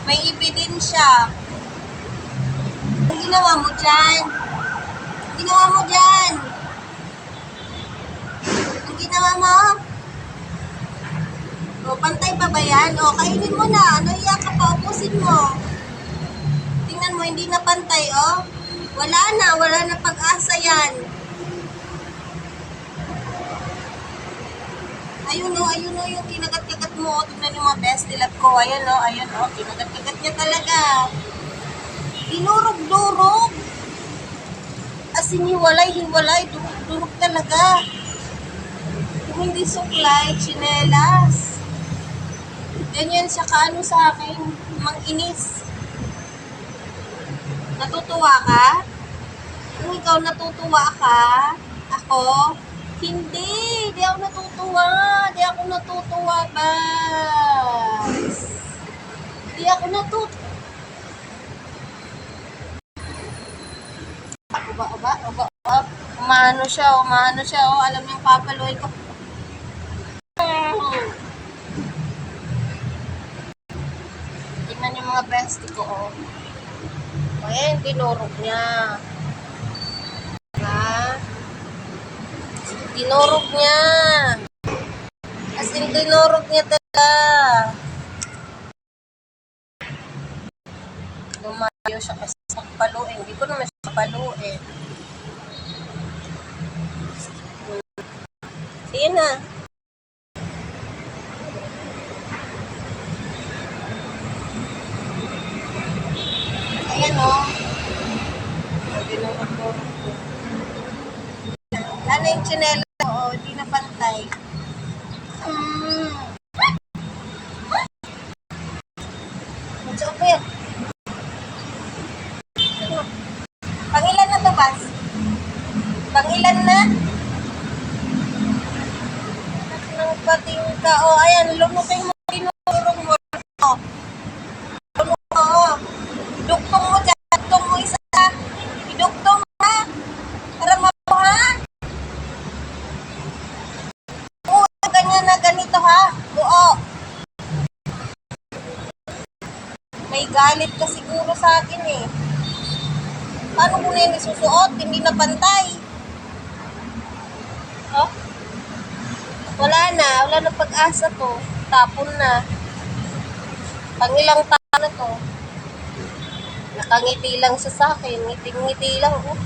May ebidensya. Ang ginawa mo dyan? Ang ginawa mo dyan? Ang ginawa mo? O, pantay pa ba yan? O, kainin mo na. Nahiya ka pa, ubusin mo. Tingnan mo, hindi na pantay, o. Wala na pag-asa yan. Ayun o, yung kinagat-kagat mo. Tingnan yung mga best dilap ko. Ayun o, kinagat-kagat niya talaga. Dinurog-durog. As in, hiwalay, durog talaga. Kung hindi suklay, tsinelas. Ganyan siya kaano sa akin, manginis. Natutuwa ka? Kung ikaw natutuwa ka, ako, hindi ako natutuwa. Di ako natutuwa, Bas. Di ako natutuwa. Aba. Umano siya, alam yung papaluin ko. Tingnan yung mga bestie ko, oh. Ayan, dinurog niya. Ha? Dinurog niya. As in, dinurog niya talaga. Lumayo siya kasi sa paluin. Hindi ko naman siya paluin. Sige na. Ayan o. Dinurog-durog ko. Lalo yung chinelo ko, hindi na pantay. Medyo ko yan. Pangilan na to, Bas? Pangilan na? Nang pating ka. O, ayan, lunukin mo, dinurog mo. Lunok ko, o. Duktong mo dyan. Duktong mo isa. Iduktong mo, ha? Para mabuha. Oo, ganyan na ganito, ha? Oo. May galit ka siguro sa akin, eh. Paano ko na yung isusuot? Hindi na pantay. Oh? Wala na pag-asa to. Tapon na. Pangilang taon na to. Nakangiti lang siya sa akin. Ngiting-ngiti lang. Oh.